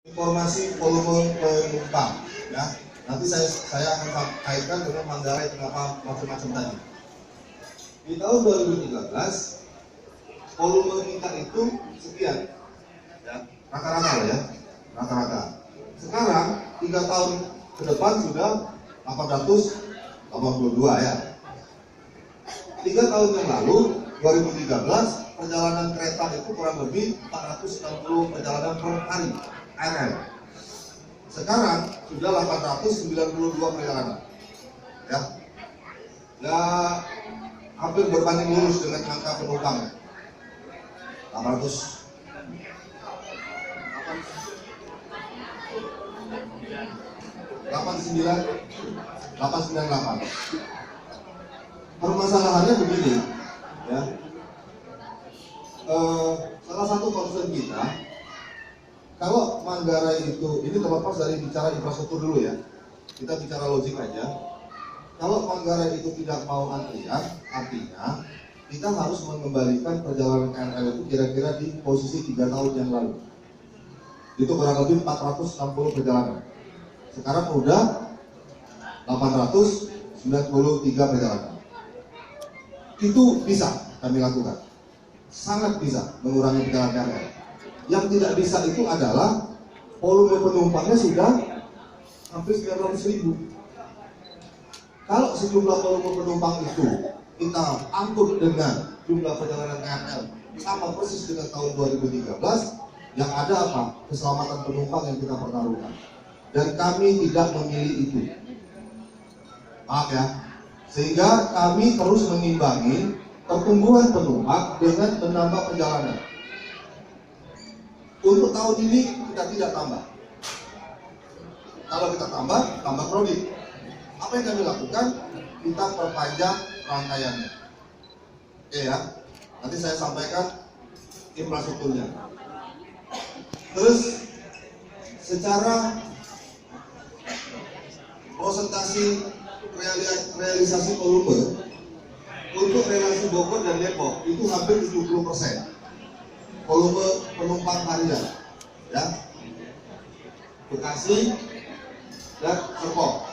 Informasi volume penumpang, ya. Nanti saya akan kaitkan dengan Manggarai kenapa macam-macam tadi. Di tahun 2013 volume kita itu sekian, ya, rata-rata ya, rata-rata. Sekarang 3 tahun ke depan sudah 882 ya. 3 tahun yang lalu 2013 perjalanan kereta itu kurang lebih 460 perjalanan per hari KRL. Sekarang sudah 892 perjalanan, ya, hampir berbanding lurus dengan angka penumpang. 898. Permasalahannya begini, ya. Salah satu concern kita, kalau Manggarai itu, ini terlepas dari bicara infrastruktur dulu ya, kita bicara logik aja. Kalau Manggarai itu tidak mau antrian, artinya kita harus mengembalikan perjalanan KRL itu kira-kira di posisi 3 tahun yang lalu. Itu kurang lebih 460 perjalanan. Sekarang udah 893 perjalanan. Itu bisa kami lakukan, sangat bisa mengurangi perjalanan KRL. Yang tidak bisa itu adalah volume penumpangnya sudah hampir 900.000. Kalau sejumlah volume penumpang itu kita angkut dengan jumlah perjalanan KRL sama persis dengan tahun 2013, yang ada apa? Keselamatan penumpang yang kita pertaruhkan. Dan kami tidak memilih itu. Maaf ya. Sehingga kami terus mengimbangi pertumbuhan penumpang dengan menambah perjalanan. Untuk tahun ini kita tidak tambah. Kalau kita tambah kredit. Apa yang kami lakukan? Kita perpanjang rangkaiannya. Oke ya. Nanti saya sampaikan infrastrukturnya. Terus secara presentasi realisasi volume untuk relasi Bogor dan Depok itu hampir 70% volume penumpang harian, ya. Bekasi dan Serpong,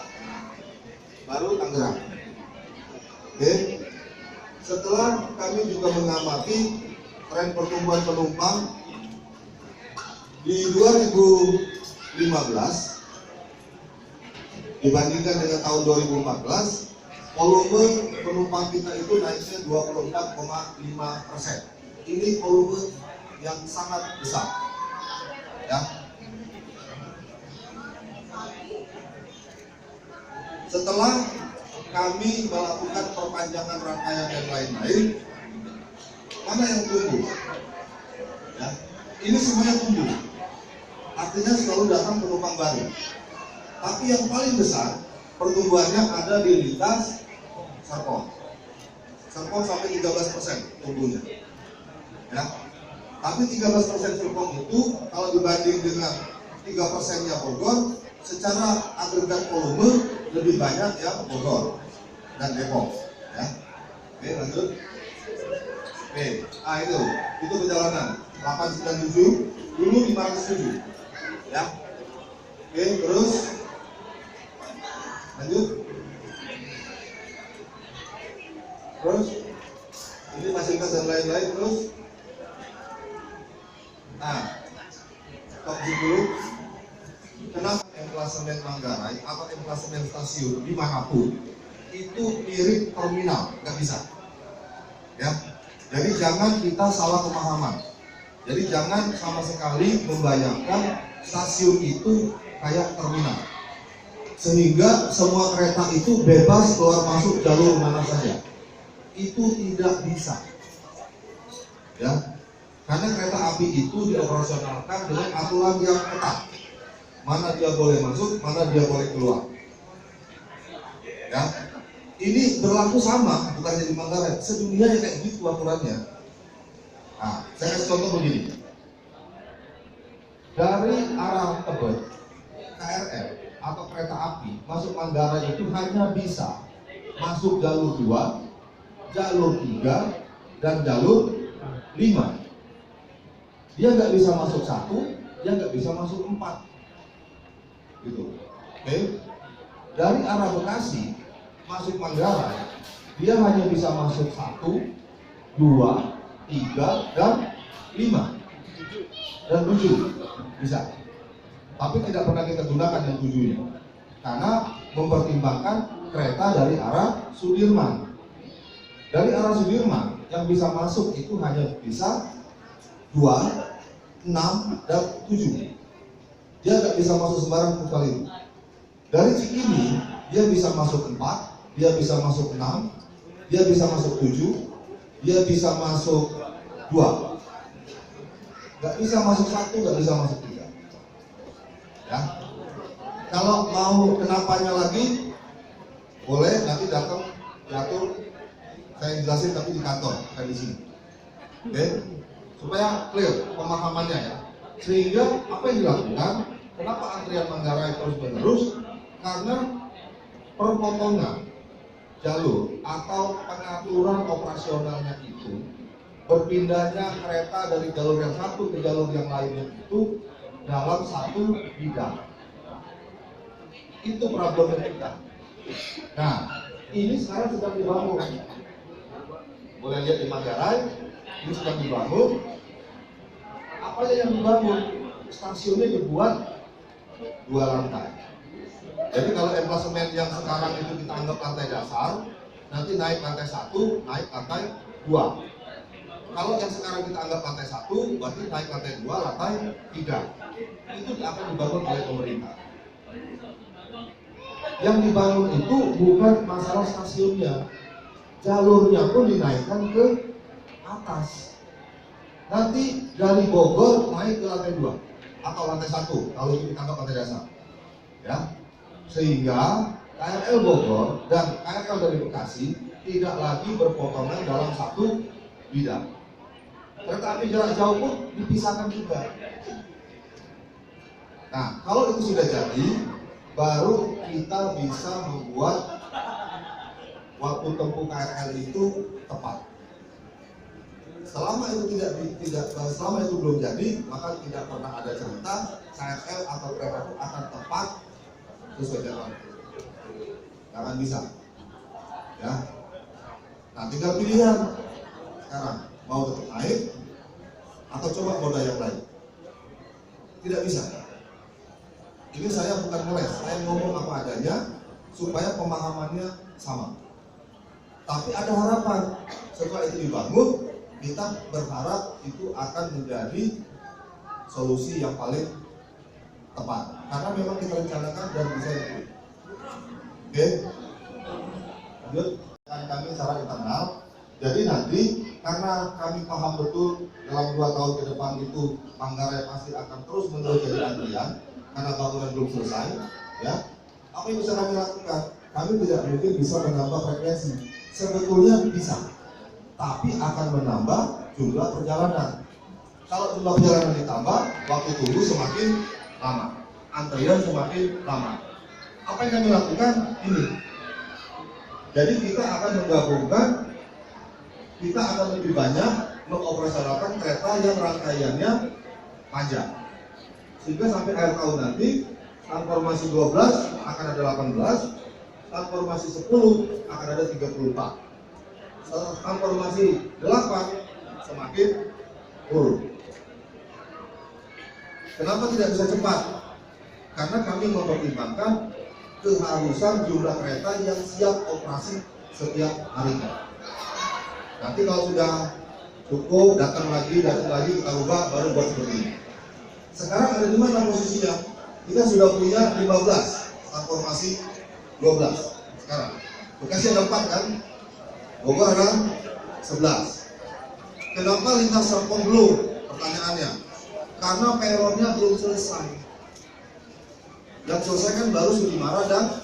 baru Tangerang. Oke. Setelah kami juga mengamati tren pertumbuhan penumpang di 2015 dibandingkan dengan tahun 2014, volume penumpang kita itu naiknya 24,5%. Ini volume yang sangat besar, ya. Setelah kami melakukan perpanjangan rangkaian dan lain-lain, mana yang tumbuh? Ya, ini semuanya tumbuh. Artinya selalu datang penumpang baru. Tapi yang paling besar pertumbuhannya ada di lintas Serpong. Serpong sampai 13% tumbuhnya. Ya. Tapi 13% Serpong itu kalau dibanding dengan 3%-nya Bogor, secara agregat volume lebih banyak yang Bogor dan Depok. Ya. Oke, lanjut. Oke, itu perjalanan 897, dulu 507. Ya. Oke, terus lanjut. Terus ini fasilitas dan lain-lain terus. Nah, top dulu. Kenapa emplasemen Manggarai atau emplasemen stasiun dimanapun itu mirip terminal? Nggak bisa. Ya. Jadi jangan kita salah pemahaman. Jadi jangan sama sekali membayangkan stasiun itu kayak terminal. Sehingga semua kereta itu bebas keluar masuk jalur mana saja. Itu tidak bisa, ya, karena kereta api itu dioperasionalkan dengan aturan yang ketat. Mana dia boleh masuk, mana dia boleh keluar. Ya, ini berlaku sama, bukan di Manggarai, sedunia kayak gitu aturannya. Nah, saya kasih contoh begini. Dari arah Tebet, KRL atau kereta api masuk Manggarai itu hanya bisa masuk jalur 2, jalur 3, dan jalur 5. Dia nggak bisa masuk 1, dia nggak bisa masuk 4. Gitu. Oke. Dari arah Bekasi masuk Manggarai, dia hanya bisa masuk 1, 2, 3, dan 5 dan 7 bisa. Tapi tidak pernah kita gunakan yang 7-nya karena mempertimbangkan kereta dari arah Sudirman. Dari arah Sudirman yang bisa masuk itu hanya bisa 2, 6, dan 7. Dia nggak bisa masuk sembarang kecuali itu. Dari Cikini dia bisa masuk 4, dia bisa masuk 6, dia bisa masuk 7, dia bisa masuk 2. Nggak bisa masuk 1, nggak bisa masuk 3. Ya. Kalau mau kenapanya lagi, boleh nanti datang diatur, saya jelasin tapi di kantor, kayak di sini. Oke, supaya clear pemahamannya ya. Sehingga apa yang dilakukan? Kenapa antrian Manggarai terus menerus? Karena perpotongan jalur atau pengaturan operasionalnya itu, berpindahnya kereta dari jalur yang satu ke jalur yang lainnya itu dalam satu bidang. Itu problemnya kita. Nah, ini sekarang sedang dibangun. Boleh lihat di Manggarai, ini sedang dibangun. Apa yang dibangun? Stasiunnya dibuat 2 lantai. Jadi kalau emplasemen yang sekarang itu kita anggap lantai dasar, nanti naik lantai 1, naik lantai 2. Kalau yang sekarang kita anggap lantai 1, berarti naik lantai 2, lantai 3. Itu akan dibangun oleh pemerintah. Yang dibangun itu bukan masalah stasiunnya, jalurnya pun dinaikkan ke atas. Nanti dari Bogor naik ke lantai 2 atau lantai 1 kalau itu kita anggap lantai dasar. Ya. Sehingga KRL Bogor dan KRL dari Bekasi tidak lagi berpotongan dalam satu bidang. Kereta api jarak jauh pun dipisahkan juga. Nah, kalau itu sudah jadi, baru kita bisa membuat waktu tempuh KRL itu tepat. Selama itu selama itu belum jadi, maka tidak pernah ada cerita KRL atau kereta itu akan tepat sesuai jadwal. Jangan bisa. Ya. Nah, tinggal pilihan sekarang mau tetap naik atau coba moda yang lain. Tidak bisa. Ini saya bukan ngeles, saya ngomong apa adanya supaya pemahamannya sama. Tapi ada harapan setelah itu dibangun, kita berharap itu akan menjadi solusi yang paling tepat. Karena memang kita rencanakan dan bisa itu. Oke, lanjut. Kami secara internal. Jadi nanti karena kami paham betul dalam 2 tahun ke depan itu Manggarai pasti akan terus menerus jadi antrian karena bangunan belum selesai. Ya, apa yang bisa kami lakukan? Kami tidak mungkin bisa menambah frekuensi. Sebetulnya bisa, tapi akan menambah jumlah perjalanan. Kalau jumlah perjalanan ditambah, waktu tunggu semakin lama, antrian semakin lama. Apa yang kami lakukan? Ini. Jadi kita akan menggabungkan, kita akan lebih banyak mengoperasionalkan kereta yang rangkaiannya panjang. Sehingga sampai akhir tahun nanti, transformasi 12 akan ada 18, transformasi 10 akan ada 34. Transformasi 8 semakin turun. Kenapa tidak bisa cepat? Karena kami mempertimbangkan keharusan jumlah kereta yang siap operasi setiap harinya. Nanti kalau sudah cukup, datang lagi, kita ubah, baru buat seperti ini. Sekarang ada di mana posisinya? Kita sudah punya 15 transformasi 12 sekarang. Bekasi ada 4 kan? Bogor ada 11. Kenapa lintas Serpong belum? Pertanyaannya. Karena peronnya belum selesai. Yang selesai kan baru Sudimara dan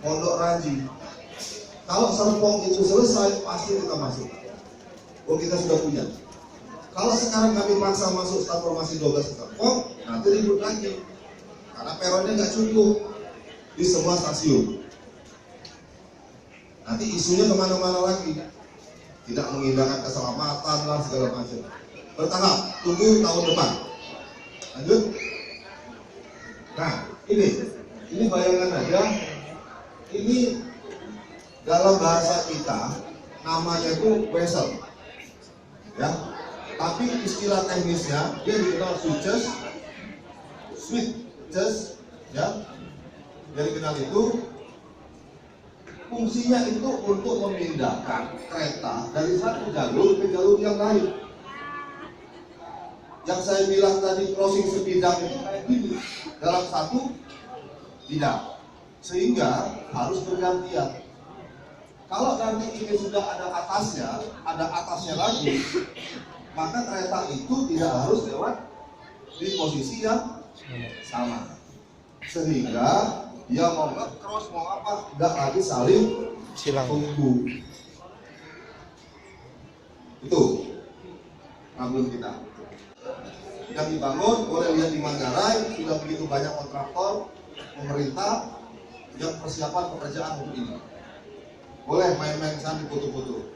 Pondok Ranji. Kalau Serpong itu selesai, pasti kita masuk. Oh, kita sudah punya. Kalau sekarang kami paksa masuk transformasi 12 ke Serpong, nanti ribut lagi. Karena peronnya nggak cukup di semua stasiun. Nanti isunya kemana-mana lagi. Tidak mengindahkan keselamatan lah segala macam. Bertahap, tunggu tahun depan. Lanjut. Nah, ini bayangan aja. Ini dalam bahasa kita namanya itu vessel, ya. Tapi istilah teknisnya dia dikenal switches, ya. Dia dikenal itu fungsinya itu untuk memindahkan kereta dari satu jalur ke jalur yang lain. Yang saya bilang tadi crossing sebidang itu kayak gini, dalam satu tidak, sehingga harus bergantian. Kalau nanti ini sudah ada atasnya lagi, maka kereta itu tidak harus lewat di posisi yang sama, sehingga dia mau nge-cross mau apa tidak lagi saling tunggu. Itu problem kita. Yang dibangun boleh lihat di Manggarai sudah begitu banyak kontraktor pemerintah yang persiapan pekerjaan untuk ini. Boleh main-main sana di foto-foto.